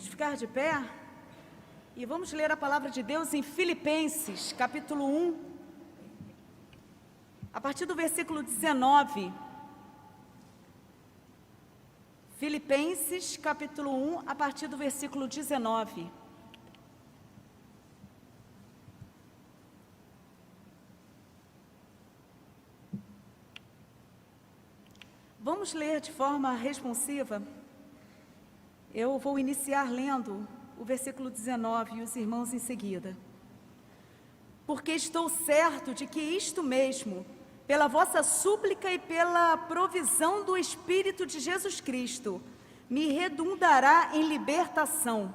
Vamos ficar de pé e vamos ler a palavra de Deus em Filipenses, capítulo 1, a partir do versículo 19. Filipenses, capítulo 1, a partir do versículo 19. Vamos ler de forma responsiva. Eu vou iniciar lendo o versículo 19 e os irmãos em seguida. Porque estou certo de que isto mesmo, pela vossa súplica e pela provisão do Espírito de Jesus Cristo, me redundará em libertação.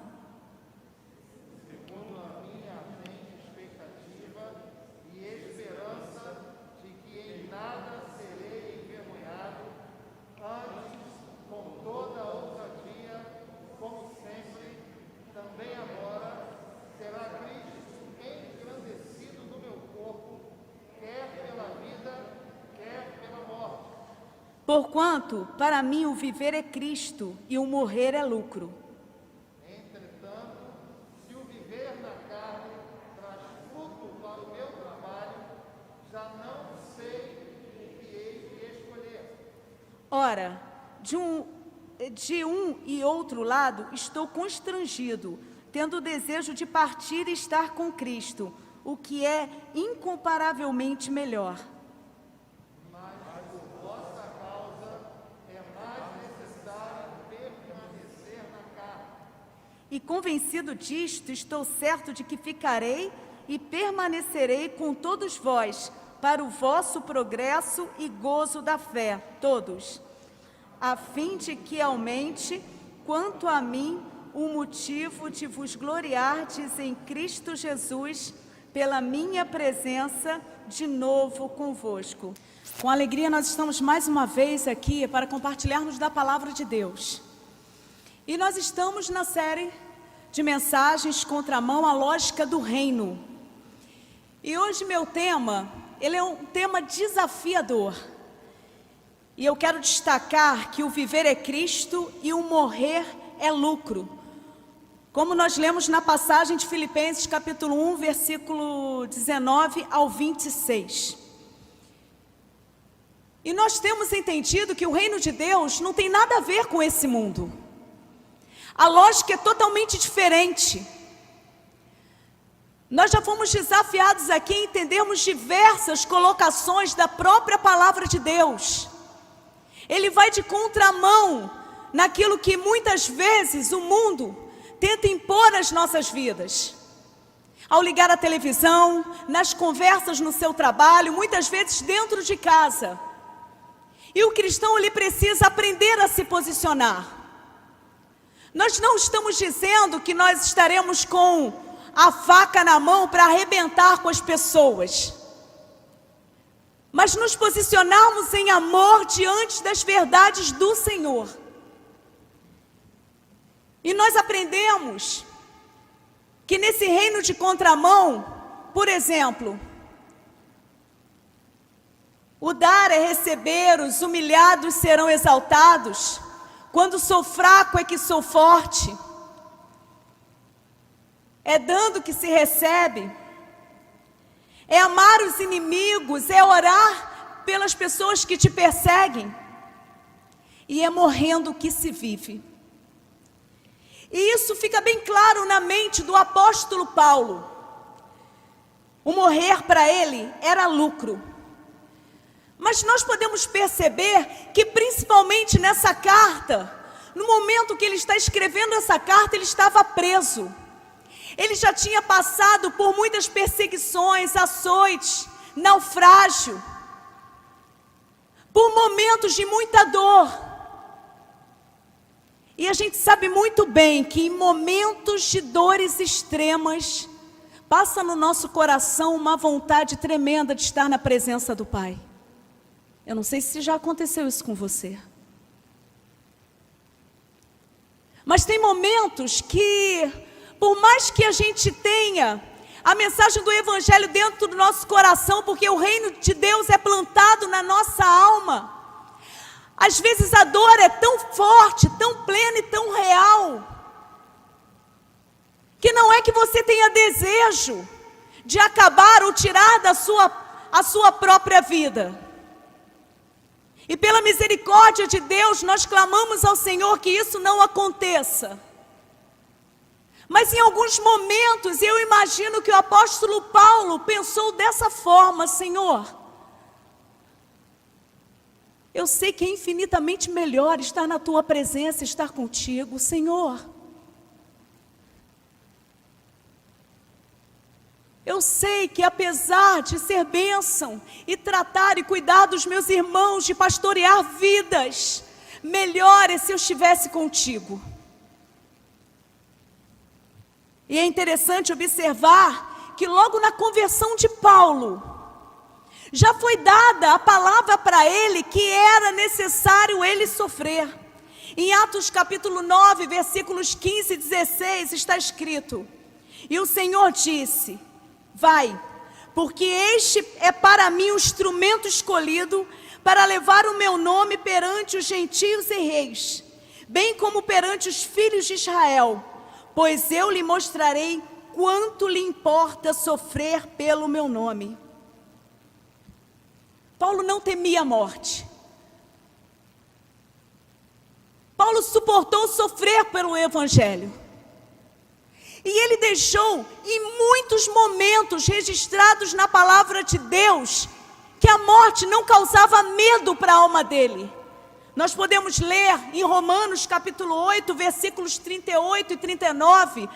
Segundo a minha ardente expectativa e esperança de que em nada serei envergonhado, antes, com toda a ousadia, como sempre, também agora, será Cristo engrandecido no meu corpo, quer pela vida, quer pela morte. Porquanto, para mim, o viver é Cristo e o morrer é lucro. Entretanto, se o viver na carne traz fruto para o meu trabalho, já não sei o que hei de escolher. Ora, de um e outro lado estou constrangido, tendo o desejo de partir e estar com Cristo, o que é incomparavelmente melhor. Mas por vossa causa é mais necessário permanecer na carne. E convencido disto, estou certo de que ficarei e permanecerei com todos vós, para o vosso progresso e gozo da fé, todos, a fim de que aumente, quanto a mim, o motivo de vos gloriardes em Cristo Jesus, pela minha presença de novo convosco. Com alegria nós estamos mais uma vez aqui para compartilharmos da palavra de Deus. E nós estamos na série de mensagens Contramão à Lógica do Reino. E hoje meu tema, ele é um tema desafiador. E eu quero destacar que o viver é Cristo e o morrer é lucro. Como nós lemos na passagem de Filipenses capítulo 1, versículo 19 ao 26. E nós temos entendido que o reino de Deus não tem nada a ver com esse mundo. A lógica é totalmente diferente. Nós já fomos desafiados aqui a entendermos diversas colocações da própria palavra de Deus. Ele vai de contramão naquilo que muitas vezes o mundo tenta impor às nossas vidas. Ao ligar a televisão, nas conversas no seu trabalho, muitas vezes dentro de casa. E o cristão, ele precisa aprender a se posicionar. Nós não estamos dizendo que nós estaremos com a faca na mão para arrebentar com as pessoas. Mas nos posicionarmos em amor diante das verdades do Senhor. E nós aprendemos que nesse reino de contramão, por exemplo, o dar é receber, os humilhados serão exaltados, quando sou fraco é que sou forte, é dando que se recebe, é amar os inimigos, é orar pelas pessoas que te perseguem, e é morrendo que se vive. E isso fica bem claro na mente do apóstolo Paulo. O morrer para ele era lucro. Mas nós podemos perceber que principalmente nessa carta, no momento que ele está escrevendo essa carta, ele estava preso. Ele já tinha passado por muitas perseguições, açoites, naufrágio, por momentos de muita dor. E a gente sabe muito bem que em momentos de dores extremas, passa no nosso coração uma vontade tremenda de estar na presença do Pai. Eu não sei se já aconteceu isso com você. Mas tem momentos que, por mais que a gente tenha a mensagem do Evangelho dentro do nosso coração, porque o reino de Deus é plantado na nossa alma, às vezes a dor é tão forte, tão plena e tão real, que você tenha desejo de acabar ou tirar a sua própria vida. E pela misericórdia de Deus, nós clamamos ao Senhor que isso não aconteça. Mas em alguns momentos, eu imagino que o apóstolo Paulo pensou dessa forma: Senhor, eu sei que é infinitamente melhor estar na tua presença, estar contigo, Senhor. Eu sei que apesar de ser bênção e tratar e cuidar dos meus irmãos, de pastorear vidas, melhor é se eu estivesse contigo. E é interessante observar que logo na conversão de Paulo, já foi dada a palavra para ele que era necessário ele sofrer. Em Atos capítulo 9, versículos 15 e 16, está escrito: e o Senhor disse: vai, porque este é para mim o instrumento escolhido para levar o meu nome perante os gentios e reis, bem como perante os filhos de Israel, pois eu lhe mostrarei quanto lhe importa sofrer pelo meu nome. Paulo não temia a morte. Paulo suportou sofrer pelo Evangelho. E ele deixou em muitos momentos registrados na palavra de Deus que a morte não causava medo para a alma dele. Nós podemos ler em Romanos capítulo 8, versículos 38 e 39,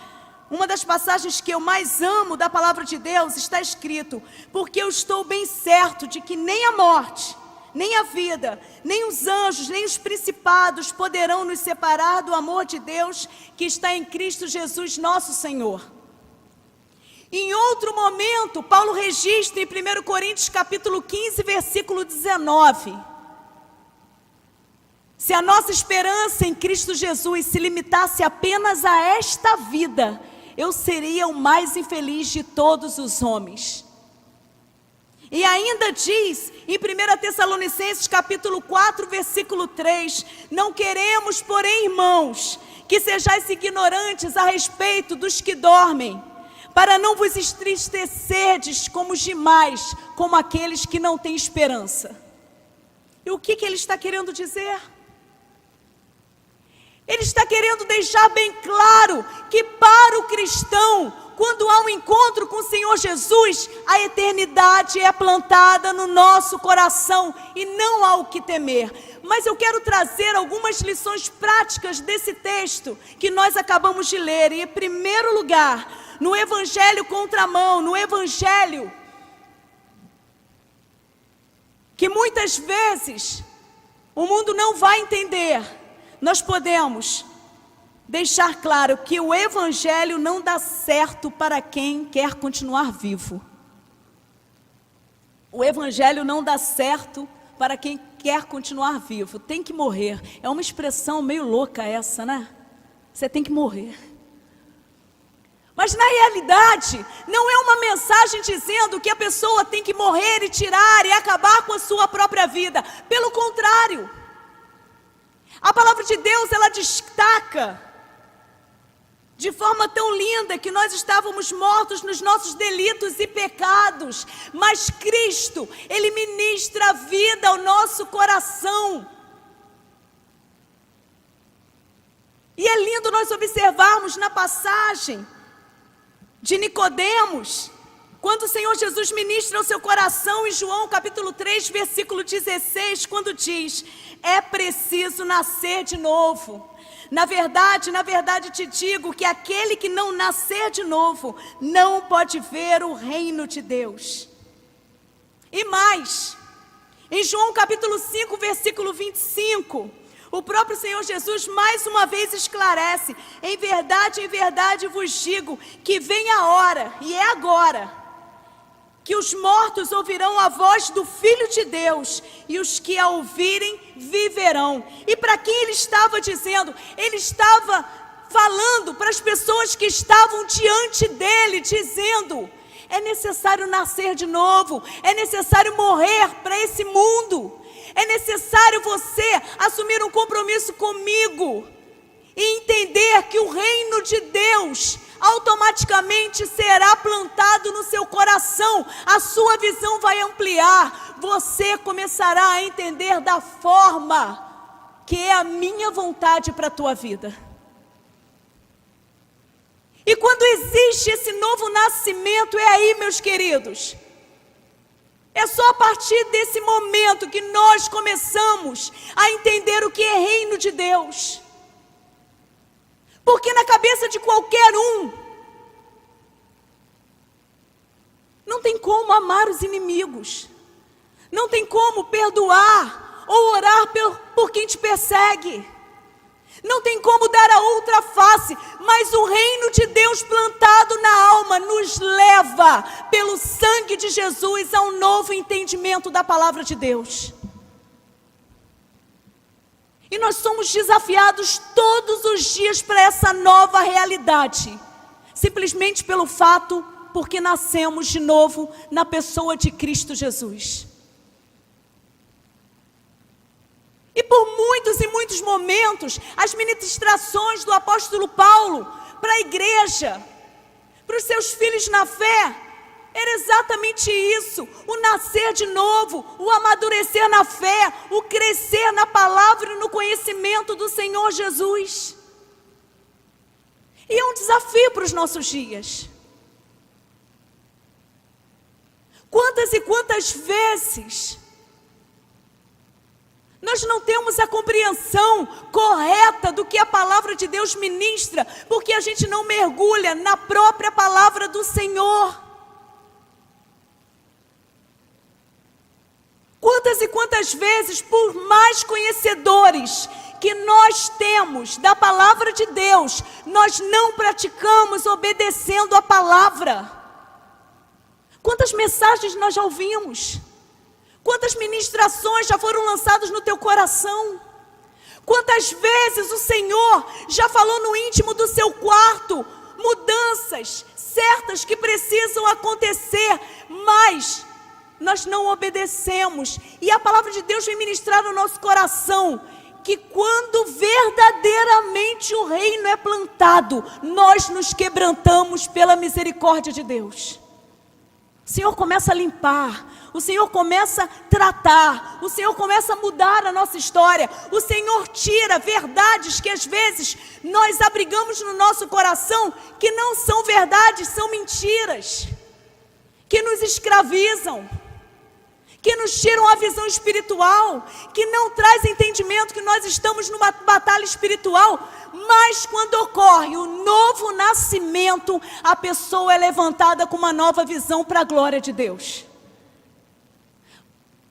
uma das passagens que eu mais amo da palavra de Deus, está escrito: porque eu estou bem certo de que nem a morte, nem a vida, nem os anjos, nem os principados poderão nos separar do amor de Deus que está em Cristo Jesus nosso Senhor. Em outro momento, Paulo registra em 1 Coríntios capítulo 15, versículo 19: se a nossa esperança em Cristo Jesus se limitasse apenas a esta vida, eu seria o mais infeliz de todos os homens. E ainda diz em 1 Tessalonicenses capítulo 4, versículo 3: não queremos, porém, irmãos, que sejais ignorantes a respeito dos que dormem, para não vos entristecerdes como os demais, como aqueles que não têm esperança. E o que ele está querendo dizer? Ele está querendo deixar bem claro que para o cristão, quando há um encontro com o Senhor Jesus, a eternidade é plantada no nosso coração e não há o que temer. Mas eu quero trazer algumas lições práticas desse texto que nós acabamos de ler. E em primeiro lugar, no Evangelho contramão, no Evangelho que muitas vezes o mundo não vai entender, nós podemos deixar claro que o Evangelho não dá certo para quem quer continuar vivo. O Evangelho não dá certo para quem quer continuar vivo. Tem que morrer. É uma expressão meio louca essa, né? Você tem que morrer. Mas na realidade, não é uma mensagem dizendo que a pessoa tem que morrer e tirar e acabar com a sua própria vida. Pelo contrário, a palavra de Deus, ela destaca de forma tão linda que nós estávamos mortos nos nossos delitos e pecados, mas Cristo, Ele ministra a vida ao nosso coração. E é lindo nós observarmos na passagem de Nicodemos, quando o Senhor Jesus ministra ao seu coração em João capítulo 3, versículo 16, quando diz: é preciso nascer de novo. Na verdade te digo que aquele que não nascer de novo, não pode ver o reino de Deus. E mais, em João capítulo 5, versículo 25, o próprio Senhor Jesus mais uma vez esclarece: em verdade vos digo que vem a hora, e é agora, que os mortos ouvirão a voz do Filho de Deus, e os que a ouvirem viverão. E para quem ele estava dizendo? Ele estava falando para as pessoas que estavam diante dele, dizendo: é necessário nascer de novo, é necessário morrer para esse mundo, é necessário você assumir um compromisso comigo e entender que o reino de Deus, automaticamente será plantado no seu coração, a sua visão vai ampliar, você começará a entender da forma que é a minha vontade para a tua vida. E quando existe esse novo nascimento, é aí, meus queridos, é só a partir desse momento que nós começamos a entender o que é reino de Deus. Porque na cabeça de qualquer um, não tem como amar os inimigos, não tem como perdoar ou orar por quem te persegue, não tem como dar a outra face, mas o reino de Deus plantado na alma nos leva, pelo sangue de Jesus, a um novo entendimento da palavra de Deus. E nós somos desafiados todos os dias para essa nova realidade, simplesmente pelo fato, porque nascemos de novo na pessoa de Cristo Jesus. E por muitos e muitos momentos, as ministrações do apóstolo Paulo para a igreja, para os seus filhos na fé, era exatamente isso, o nascer de novo, o amadurecer na fé, o crescer na palavra e no conhecimento do Senhor Jesus. E é um desafio para os nossos dias. Quantas e quantas vezes nós não temos a compreensão correta do que a palavra de Deus ministra, porque a gente não mergulha na própria palavra do Senhor. Quantas e quantas vezes, por mais conhecedores que nós temos da palavra de Deus, nós não praticamos obedecendo a palavra. Quantas mensagens nós já ouvimos? Quantas ministrações já foram lançadas no teu coração? Quantas vezes o Senhor já falou no íntimo do seu quarto mudanças certas que precisam acontecer, mas nós não obedecemos. E a palavra de Deus vem ministrar no nosso coração que quando verdadeiramente o reino é plantado, nós nos quebrantamos pela misericórdia de Deus. O Senhor começa a limpar, o Senhor começa a tratar, o Senhor começa a mudar a nossa história, o Senhor tira verdades que às vezes nós abrigamos no nosso coração, que não são verdades, são mentiras, que nos escravizam, que nos tiram a visão espiritual, que não traz entendimento que nós estamos numa batalha espiritual. Mas quando ocorre o novo nascimento, a pessoa é levantada com uma nova visão para a glória de Deus.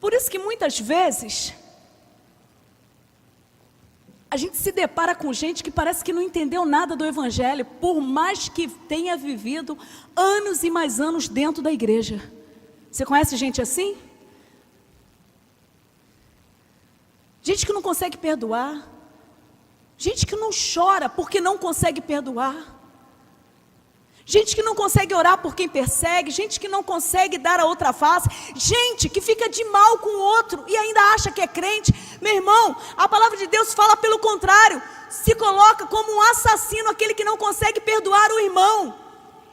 Por isso que muitas vezes a gente se depara com gente que parece que não entendeu nada do Evangelho, por mais que tenha vivido anos e mais anos dentro da igreja. Você conhece gente assim? Gente que não consegue perdoar, gente que não chora porque não consegue perdoar, gente que não consegue orar por quem persegue, gente que não consegue dar a outra face, gente que fica de mal com o outro e ainda acha que é crente. Meu irmão, a palavra de Deus fala pelo contrário, se coloca como um assassino aquele que não consegue perdoar o irmão.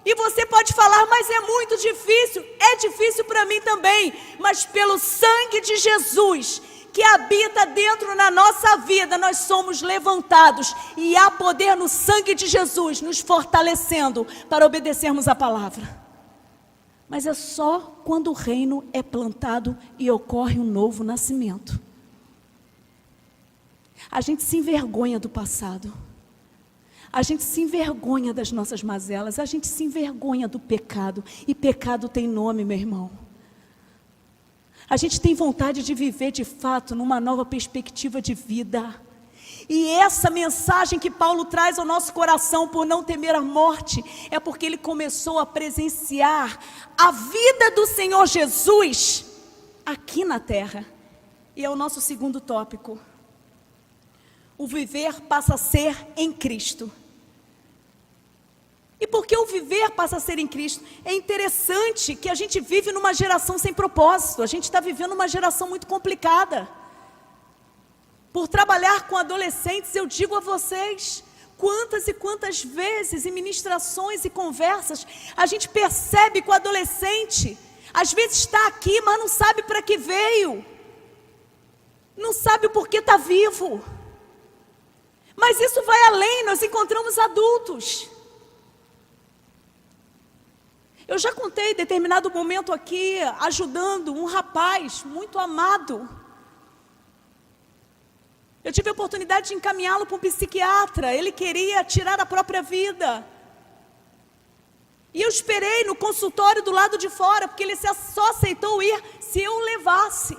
E você pode falar, mas é muito difícil. É difícil para mim também, mas pelo sangue de Jesus que habita dentro na nossa vida, nós somos levantados, e há poder no sangue de Jesus nos fortalecendo para obedecermos a palavra. Mas é só quando o reino é plantado e ocorre um novo nascimento. A gente se envergonha do passado, a gente se envergonha das nossas mazelas, a gente se envergonha do pecado, e pecado tem nome, meu irmão. A gente tem vontade de viver de fato numa nova perspectiva de vida. E essa mensagem que Paulo traz ao nosso coração por não temer a morte, é porque ele começou a presenciar a vida do Senhor Jesus aqui na terra. E é o nosso segundo tópico. O viver passa a ser em Cristo. E porque o viver passa a ser em Cristo, é interessante que a gente vive numa geração sem propósito. A gente está vivendo uma geração muito complicada. Por trabalhar com adolescentes, eu digo a vocês, Quantas e quantas vezes em ministrações e conversas a gente percebe que o adolescente às vezes está aqui, mas não sabe para que veio, não sabe o porquê está vivo. Mas isso vai além, nós encontramos adultos. Eu já contei em determinado momento aqui, ajudando um rapaz muito amado. Eu tive a oportunidade de encaminhá-lo para um psiquiatra. Ele queria tirar a própria vida. E eu esperei no consultório do lado de fora, porque ele só aceitou ir se eu o levasse.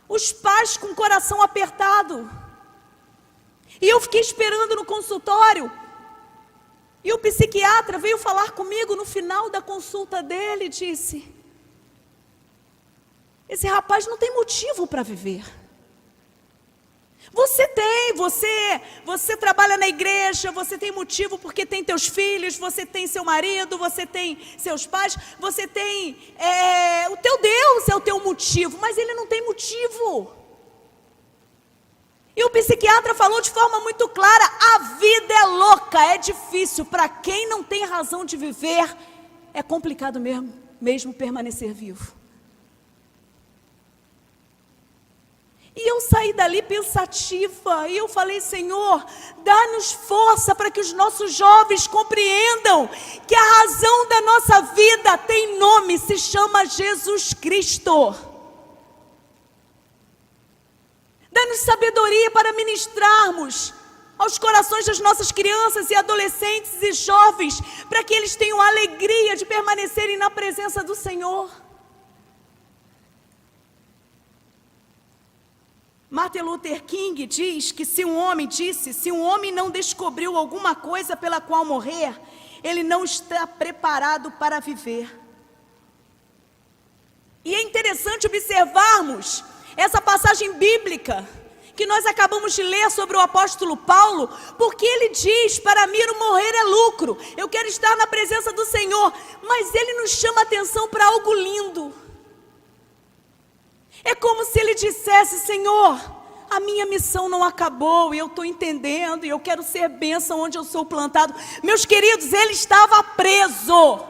Os pais com o coração apertado. E eu fiquei esperando no consultório. E o psiquiatra veio falar comigo no final da consulta dele e disse: esse rapaz não tem motivo para viver. Você tem, você trabalha na igreja, você tem motivo porque tem teus filhos, você tem seu marido, você tem seus pais, você tem, o teu Deus é o teu motivo, mas ele não tem motivo. E o psiquiatra falou de forma muito clara: a vida é louca, é difícil, para quem não tem razão de viver, é complicado mesmo permanecer vivo. E eu saí dali pensativa, e eu falei: Senhor, dá-nos força para que os nossos jovens compreendam que a razão da nossa vida tem nome, se chama Jesus Cristo. Dá-nos sabedoria para ministrarmos aos corações das nossas crianças e adolescentes e jovens, para que eles tenham a alegria de permanecerem na presença do Senhor. Martin Luther King diz que se um homem não descobriu alguma coisa pela qual morrer, ele não está preparado para viver. E é interessante observarmos essa passagem bíblica que nós acabamos de ler sobre o apóstolo Paulo, porque ele diz: para mim o morrer é lucro, eu quero estar na presença do Senhor, mas ele nos chama a atenção para algo lindo. É como se ele dissesse: Senhor, a minha missão não acabou, e eu estou entendendo, e eu quero ser bênção onde eu sou plantado. Meus queridos, ele estava preso,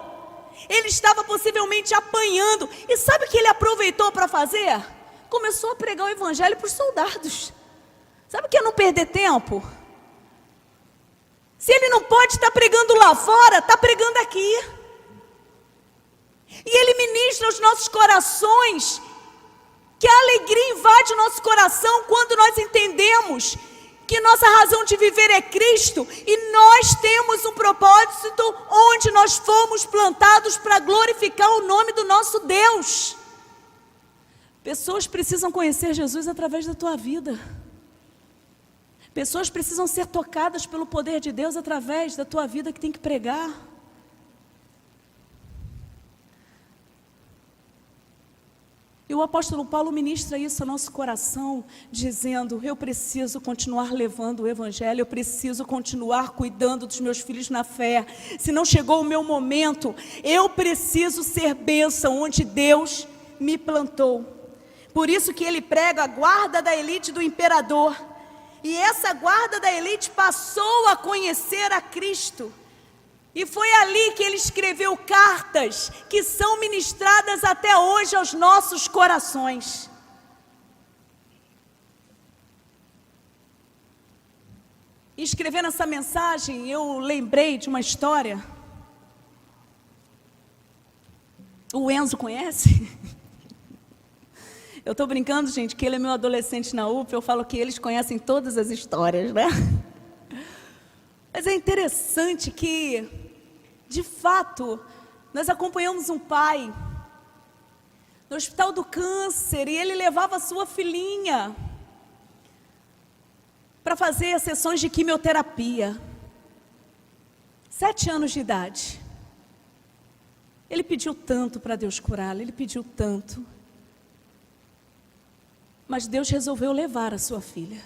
ele estava possivelmente apanhando, e sabe o que ele aproveitou para fazer? Começou a pregar o evangelho para os soldados. Sabe o que é não perder tempo? Se ele não pode estar pregando lá fora, está pregando aqui. E ele ministra aos nossos corações, que a alegria invade o nosso coração quando nós entendemos que nossa razão de viver é Cristo, e nós temos um propósito onde nós fomos plantados para glorificar o nome do nosso Deus. Pessoas precisam conhecer Jesus através da tua vida. Pessoas precisam ser tocadas pelo poder de Deus através da tua vida, que tem que pregar. E o apóstolo Paulo ministra isso ao nosso coração, dizendo: eu preciso continuar levando o evangelho, eu preciso continuar cuidando dos meus filhos na fé. Se não chegou o meu momento, eu preciso ser bênção onde Deus me plantou. Por isso que ele prega a guarda da elite do imperador. E essa guarda da elite passou a conhecer a Cristo. E foi ali que ele escreveu cartas que são ministradas até hoje aos nossos corações. E escrevendo essa mensagem, eu lembrei de uma história. O Enzo conhece? Eu estou brincando, gente, que ele é meu adolescente na UPA. Eu falo que eles conhecem todas as histórias, né? Mas é interessante que, de fato, nós acompanhamos um pai no Hospital do Câncer, e ele levava a sua filhinha para fazer sessões de quimioterapia. 7 anos de idade. Ele pediu tanto para Deus curá-la, ele pediu tanto. Mas Deus resolveu levar a sua filha.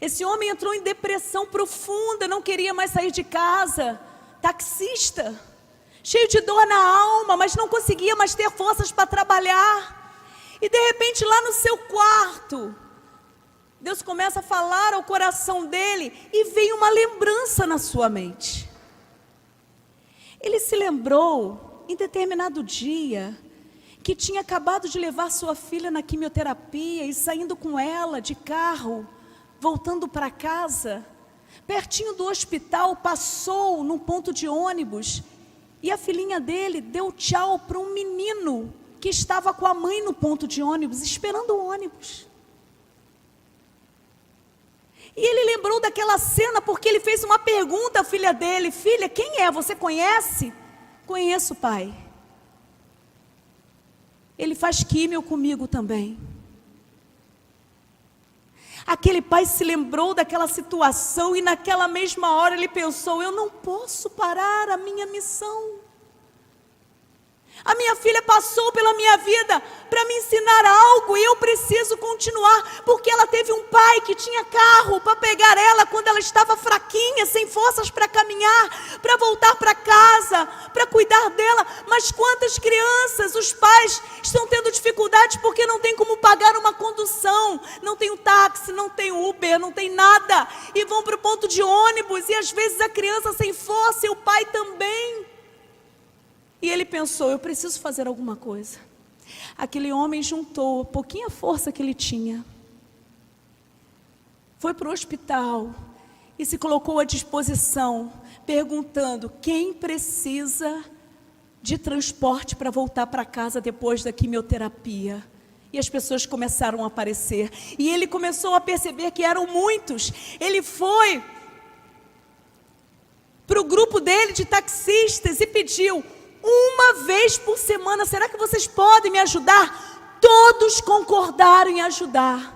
Esse homem entrou em depressão profunda, não queria mais sair de casa, taxista, cheio de dor na alma, mas não conseguia mais ter forças para trabalhar. E de repente lá no seu quarto, Deus começa a falar ao coração dele e vem uma lembrança na sua mente. Ele se lembrou, em determinado dia, que tinha acabado de levar sua filha na quimioterapia e saindo com ela de carro, voltando para casa, pertinho do hospital, passou num ponto de ônibus e a filhinha dele deu tchau para um menino que estava com a mãe no ponto de ônibus, esperando o ônibus. E ele lembrou daquela cena porque ele fez uma pergunta à filha dele: filha, quem é? Você conhece? Conheço, pai. Ele faz químio comigo também. Aquele pai se lembrou daquela situação e naquela mesma hora ele pensou: eu não posso parar a minha missão. A minha filha passou pela minha vida para me ensinar algo e eu preciso continuar, porque ela teve um pai que tinha carro para pegar ela quando ela estava fraquinha, sem forças para caminhar, para voltar para casa, para cuidar dela. Mas quantas crianças, os pais estão tendo dificuldade porque não tem como pagar uma condução, não tem um táxi, não tem Uber, não tem nada, e vão para o ponto de ônibus e às vezes a criança sem força e o pai também. E ele pensou: eu preciso fazer alguma coisa. Aquele homem juntou a pouquinha força que ele tinha, foi para o hospital e se colocou à disposição, perguntando quem precisa de transporte para voltar para casa depois da quimioterapia. E as pessoas começaram a aparecer, e ele começou a perceber que eram muitos. Ele foi para o grupo dele de taxistas e pediu: uma vez por semana, será que vocês podem me ajudar? Todos concordaram em ajudar.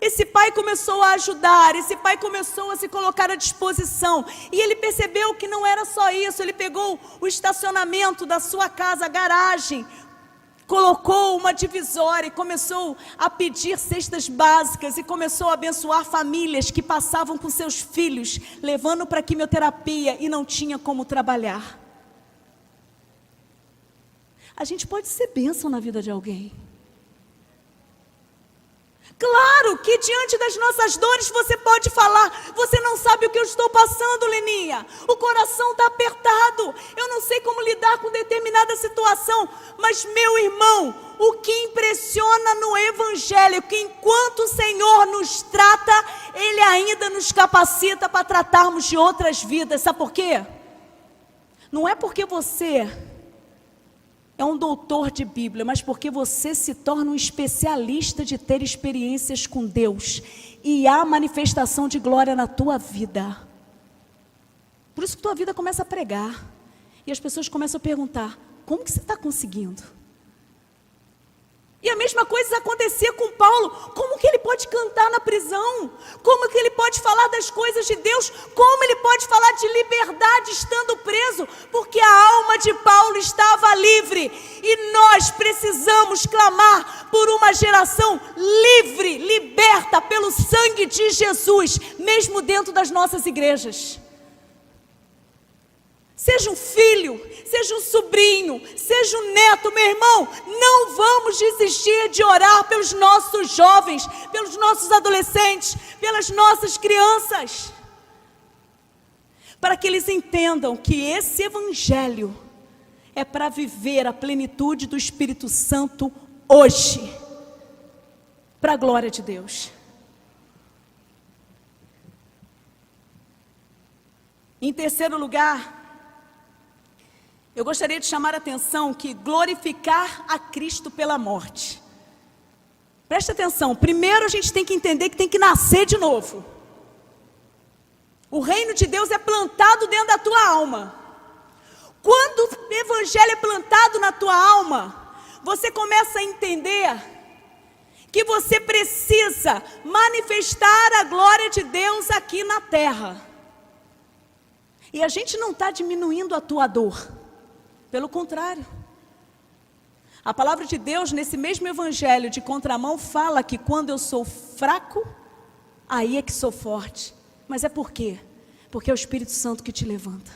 Esse pai começou a ajudar, esse pai começou a se colocar à disposição. E ele percebeu que não era só isso. Ele pegou o estacionamento da sua casa, a garagem, colocou uma divisória e começou a pedir cestas básicas e começou a abençoar famílias que passavam com seus filhos, levando para a quimioterapia e não tinha como trabalhar. A gente pode ser bênção na vida de alguém. Claro que diante das nossas dores você pode falar: você não sabe o que eu estou passando, Leninha. O coração está apertado. Eu não sei como lidar com determinada situação. Mas, meu irmão, o que impressiona no Evangelho é que enquanto o Senhor nos trata, Ele ainda nos capacita para tratarmos de outras vidas. Sabe por quê? Não é porque você é um doutor de Bíblia, mas porque você se torna um especialista de ter experiências com Deus e há manifestação de glória na tua vida. Por isso que tua vida começa a pregar e as pessoas começam a perguntar: como que você está conseguindo? E a mesma coisa acontecia com Paulo. Como que ele pode cantar na prisão? Como que ele pode falar das coisas de Deus? Como ele pode falar de liberdade estando preso? Porque a alma de Paulo estava livre. E nós precisamos clamar por uma geração livre, liberta pelo sangue de Jesus, mesmo dentro das nossas igrejas. Seja um filho, seja um sobrinho, seja um neto, meu irmão, não vamos desistir de orar pelos nossos jovens, pelos nossos adolescentes, pelas nossas crianças, para que eles entendam que esse Evangelho é para viver a plenitude do Espírito Santo hoje, para a glória de Deus. Em terceiro lugar, eu gostaria de chamar a atenção que glorificar a Cristo pela morte. Presta atenção, primeiro a gente tem que entender que tem que nascer de novo. O reino de Deus é plantado dentro da tua alma. Quando o Evangelho é plantado na tua alma, você começa a entender que você precisa manifestar a glória de Deus aqui na terra. E a gente não está diminuindo a tua dor. Pelo contrário, a palavra de Deus nesse mesmo Evangelho de contramão fala que quando eu sou fraco, aí é que sou forte. Mas é por quê? Porque é o Espírito Santo que te levanta.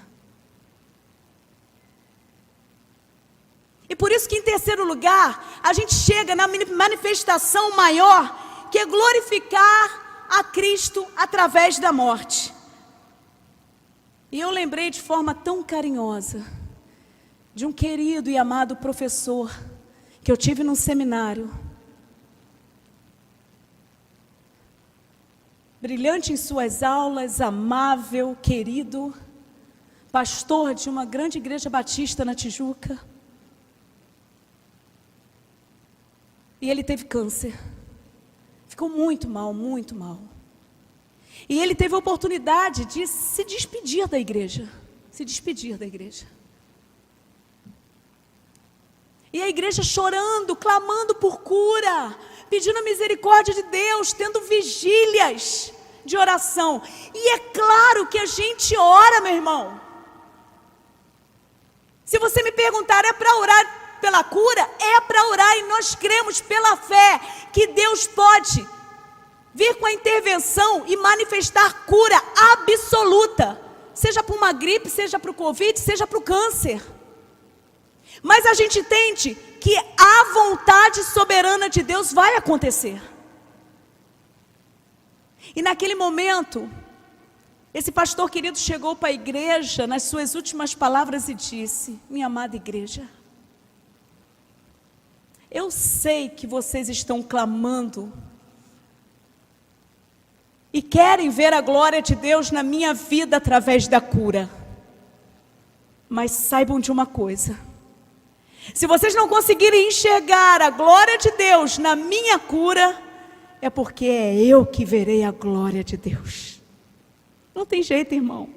E por isso que em terceiro lugar, a gente chega na manifestação maior, que é glorificar a Cristo através da morte. E eu lembrei de forma tão carinhosa de um querido e amado professor que eu tive num seminário. Brilhante em suas aulas, amável, querido, pastor de uma grande igreja batista na Tijuca. E ele teve câncer. Ficou muito mal, muito mal. E ele teve a oportunidade de se despedir da igreja. Se despedir da igreja. E a igreja chorando, clamando por cura, pedindo a misericórdia de Deus, tendo vigílias de oração. E é claro que a gente ora, meu irmão. Se você me perguntar, é para orar pela cura? É para orar, e nós cremos pela fé que Deus pode vir com a intervenção e manifestar cura absoluta, seja para uma gripe, seja para o Covid, seja para o câncer. Mas a gente entende que a vontade soberana de Deus vai acontecer. E naquele momento, esse pastor querido chegou para a igreja nas suas últimas palavras e disse: minha amada igreja, eu sei que vocês estão clamando e querem ver a glória de Deus na minha vida através da cura. Mas saibam de uma coisa: se vocês não conseguirem enxergar a glória de Deus na minha cura, é porque é eu que verei a glória de Deus. Não tem jeito, irmão.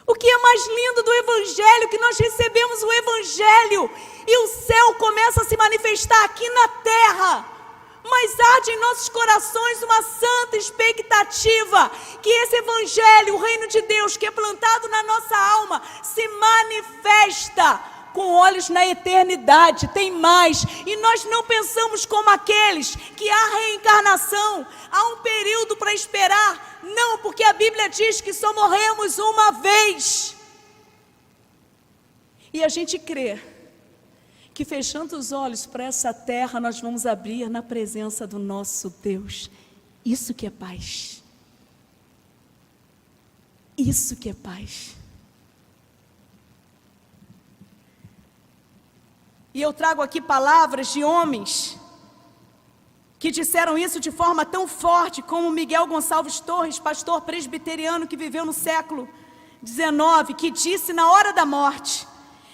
O que é mais lindo do Evangelho, que nós recebemos o Evangelho e o céu começa a se manifestar aqui na terra. Mas arde em nossos corações uma santa expectativa que esse Evangelho, o reino de Deus que é plantado na nossa alma, se manifesta com olhos na eternidade. Tem mais, e nós não pensamos como aqueles que há reencarnação, há um período para esperar. Não, porque a Bíblia diz que só morremos uma vez. E a gente crê que fechando os olhos para essa terra, nós vamos abrir na presença do nosso Deus. Isso que é paz. Isso que é paz. E eu trago aqui palavras de homens que disseram isso de forma tão forte, como Miguel Gonçalves Torres, pastor presbiteriano que viveu no século XIX, que disse na hora da morte: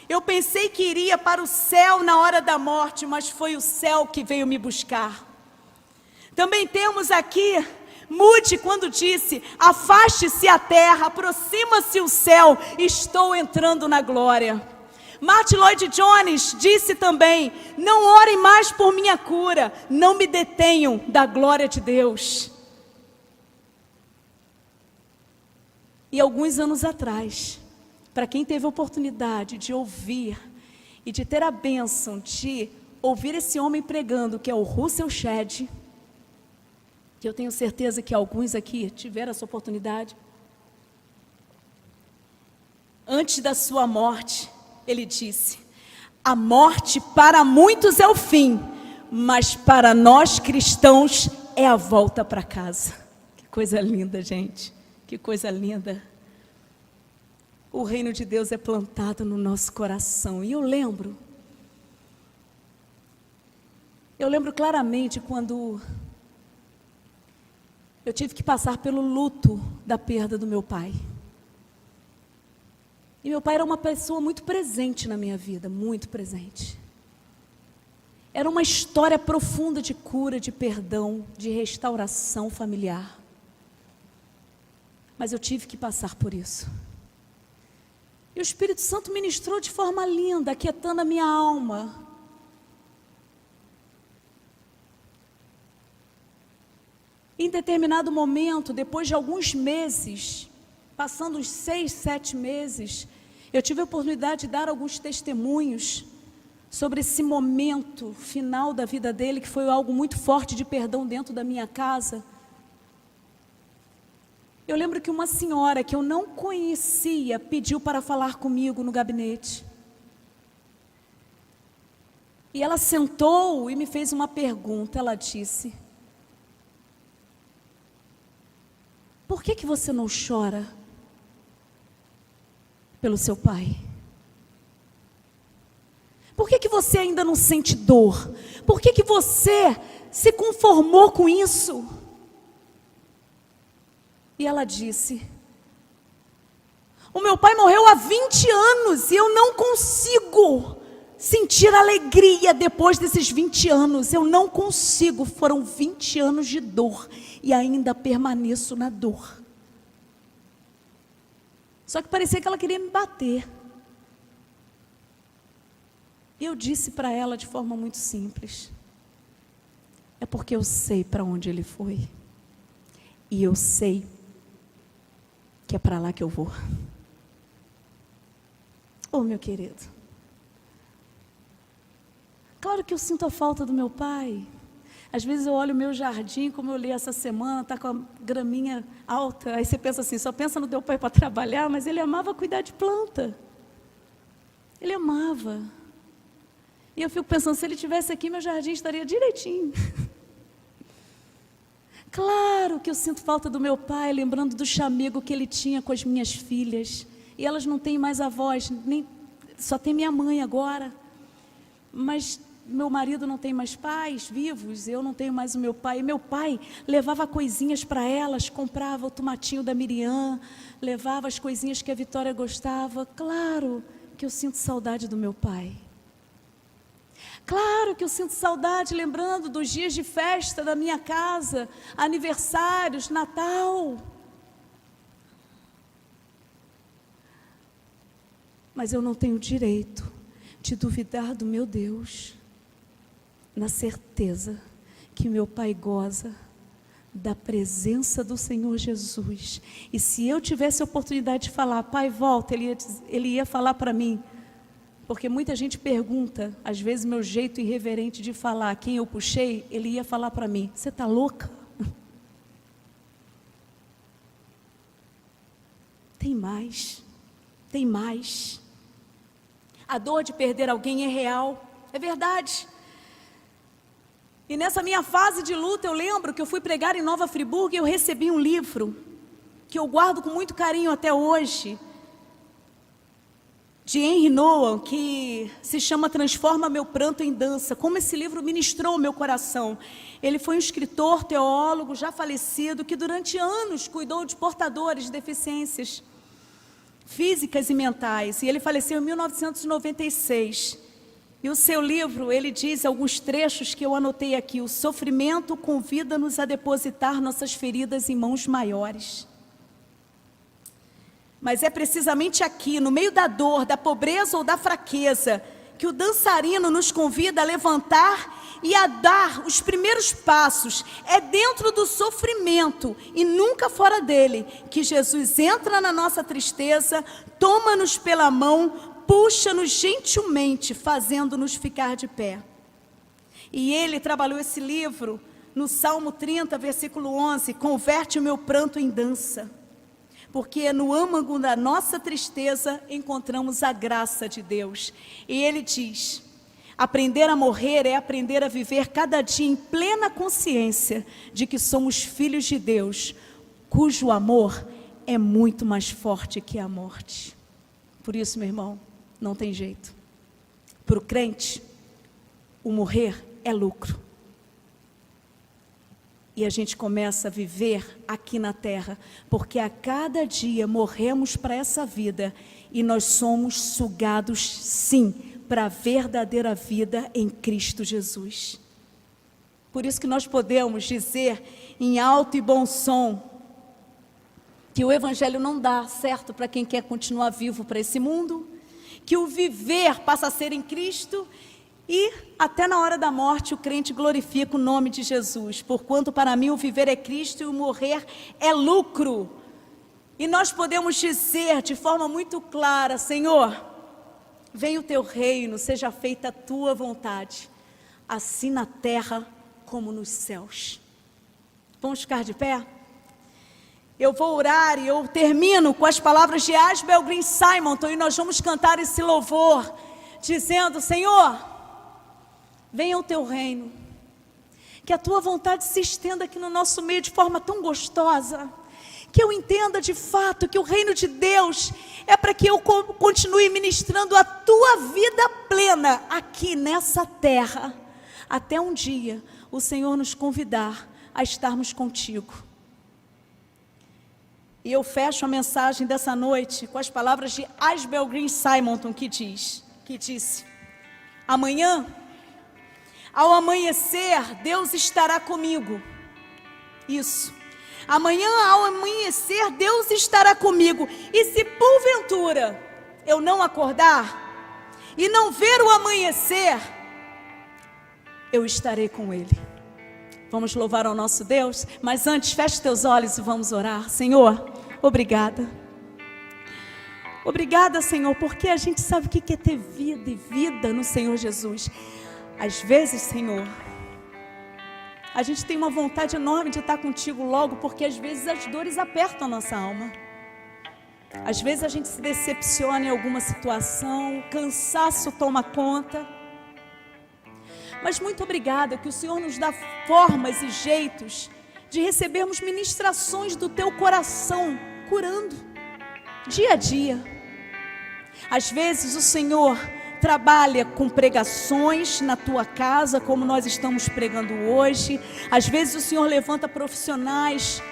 eu pensei que iria para o céu na hora da morte, mas foi o céu que veio me buscar. Também temos aqui Moody quando disse: afaste-se a terra, aproxima-se o céu, estou entrando na glória. Martin Lloyd Jones disse também: não orem mais por minha cura, não me detenham da glória de Deus. E alguns anos atrás, para quem teve a oportunidade de ouvir e de ter a bênção de ouvir esse homem pregando, que é o Russell Shedd, que eu tenho certeza que alguns aqui tiveram essa oportunidade, antes da sua morte, ele disse: a morte para muitos é o fim, mas para nós cristãos é a volta para casa. Que coisa linda, gente, que coisa linda. O reino de Deus é plantado no nosso coração. E eu lembro claramente quando eu tive que passar pelo luto da perda do meu pai. E meu pai era uma pessoa muito presente na minha vida, muito presente. Era uma história profunda de cura, de perdão, de restauração familiar. Mas eu tive que passar por isso. E o Espírito Santo ministrou de forma linda, aquietando a minha alma. Em determinado momento, depois de alguns meses, passando uns 6, 7 meses, eu tive a oportunidade de dar alguns testemunhos sobre esse momento final da vida dele, que foi algo muito forte de perdão dentro da minha casa. Eu lembro que uma senhora que eu não conhecia pediu para falar comigo no gabinete. E ela sentou e me fez uma pergunta. Ela disse: por que você não chora pelo seu pai? Por que você ainda não sente dor? Por que você se conformou com isso? E ela disse: o meu pai morreu há 20 anos e eu não consigo sentir alegria depois desses 20 anos. Eu não consigo. Foram 20 anos de dor e ainda permaneço na dor. Só que parecia que ela queria me bater. E eu disse para ela de forma muito simples: é porque eu sei para onde ele foi. E eu sei que é para lá que eu vou. Oh, meu querido, claro que eu sinto a falta do meu pai. Às vezes eu olho o meu jardim, como eu li essa semana, está com a graminha alta. Aí você pensa assim, só pensa no teu pai para trabalhar, mas ele amava cuidar de planta. Ele amava. E eu fico pensando, se ele estivesse aqui, meu jardim estaria direitinho. Claro que eu sinto falta do meu pai, lembrando do chamego que ele tinha com as minhas filhas. E elas não têm mais avós, só tem minha mãe agora. Mas meu marido não tem mais pais vivos, eu não tenho mais o meu pai. E meu pai levava coisinhas para elas, comprava o tomatinho da Miriam, levava as coisinhas que a Vitória gostava. Claro que eu sinto saudade do meu pai. Claro que eu sinto saudade lembrando dos dias de festa da minha casa, aniversários, Natal. Mas eu não tenho direito de duvidar do meu Deus, na certeza que meu pai goza da presença do Senhor Jesus. E se eu tivesse a oportunidade de falar, pai, volta, ele ia falar para mim, porque muita gente pergunta, às vezes meu jeito irreverente de falar, quem eu puxei, ele ia falar para mim, você está louca? Tem mais, tem mais. A dor de perder alguém é real, é verdade. E nessa minha fase de luta, eu lembro que eu fui pregar em Nova Friburgo e eu recebi um livro, que eu guardo com muito carinho até hoje, de Henry Nouwen, que se chama Transforma Meu Pranto em Dança. Como esse livro ministrou o meu coração. Ele foi um escritor, teólogo, já falecido, que durante anos cuidou de portadores de deficiências físicas e mentais, e ele faleceu em 1996, e o seu livro, ele diz alguns trechos que eu anotei aqui: o sofrimento convida-nos a depositar nossas feridas em mãos maiores, mas é precisamente aqui, no meio da dor, da pobreza ou da fraqueza, que o dançarino nos convida a levantar e a dar os primeiros passos. É dentro do sofrimento e nunca fora dele que Jesus entra na nossa tristeza, toma-nos pela mão, puxa-nos gentilmente, fazendo-nos ficar de pé. E ele trabalhou esse livro no Salmo 30, versículo 11, converte o meu pranto em dança, porque no âmago da nossa tristeza encontramos a graça de Deus. E ele diz: aprender a morrer é aprender a viver cada dia em plena consciência de que somos filhos de Deus, cujo amor é muito mais forte que a morte. Por isso, meu irmão, não tem jeito. Para o crente, o morrer é lucro. E a gente começa a viver aqui na terra, porque a cada dia morremos para essa vida e nós somos sugados, sim, para a verdadeira vida em Cristo Jesus. Por isso que nós podemos dizer em alto e bom som que o Evangelho não dá certo para quem quer continuar vivo para esse mundo, que o viver passa a ser em Cristo, e até na hora da morte o crente glorifica o nome de Jesus, porquanto para mim o viver é Cristo e o morrer é lucro. E nós podemos dizer de forma muito clara: Senhor, venha o teu reino, seja feita a tua vontade, assim na terra como nos céus. Vamos ficar de pé? Eu vou orar e eu termino com as palavras de Asbel Green Simonton, e nós vamos cantar esse louvor, dizendo: Senhor, venha o teu reino, que a tua vontade se estenda aqui no nosso meio de forma tão gostosa, que eu entenda de fato que o reino de Deus é para que eu continue ministrando a tua vida plena aqui nessa terra, até um dia o Senhor nos convidar a estarmos contigo. E eu fecho a mensagem dessa noite com as palavras de Asbel Green Simonton, que disse: amanhã, ao amanhecer, Deus estará comigo. Isso. Amanhã, ao amanhecer, Deus estará comigo. E se porventura eu não acordar e não ver o amanhecer, eu estarei com Ele. Vamos louvar ao nosso Deus, mas antes, feche teus olhos e vamos orar. Senhor, obrigada. Obrigada, Senhor, porque a gente sabe o que é ter vida e vida no Senhor Jesus. Às vezes, Senhor, a gente tem uma vontade enorme de estar contigo logo, porque às vezes as dores apertam a nossa alma. Às vezes a gente se decepciona em alguma situação, o cansaço toma conta. Mas muito obrigada que o Senhor nos dá formas e jeitos de recebermos ministrações do teu coração, curando, dia a dia. Às vezes o Senhor trabalha com pregações na tua casa, como nós estamos pregando hoje. Às vezes o Senhor levanta profissionais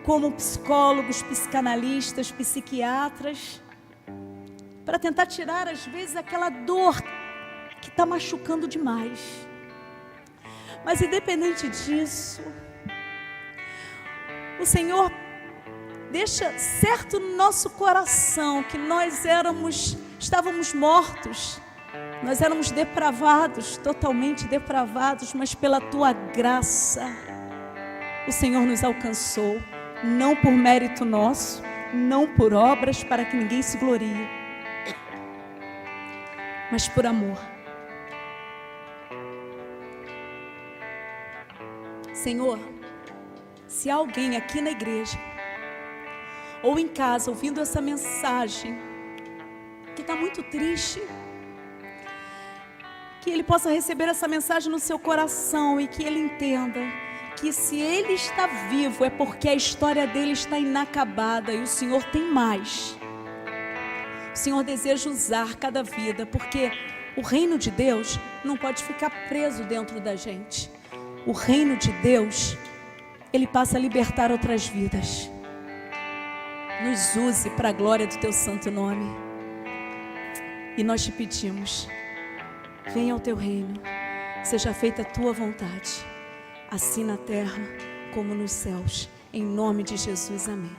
como psicólogos, psicanalistas, psiquiatras, para tentar tirar às vezes aquela dor que está machucando demais. Mas independente disso, o Senhor deixa certo no nosso coração que nós estávamos mortos, nós éramos depravados, totalmente depravados, mas pela tua graça o Senhor nos alcançou, não por mérito nosso, não por obras para que ninguém se glorie, mas por amor. Senhor, se há alguém aqui na igreja ou em casa ouvindo essa mensagem que está muito triste, que ele possa receber essa mensagem no seu coração e que ele entenda que se ele está vivo é porque a história dele está inacabada e o Senhor tem mais. O Senhor deseja usar cada vida, porque o reino de Deus não pode ficar preso dentro da gente. O reino de Deus, ele passa a libertar outras vidas. Nos use para a glória do teu santo nome. E nós te pedimos, venha ao teu reino, seja feita a tua vontade, assim na terra como nos céus. Em nome de Jesus, amém.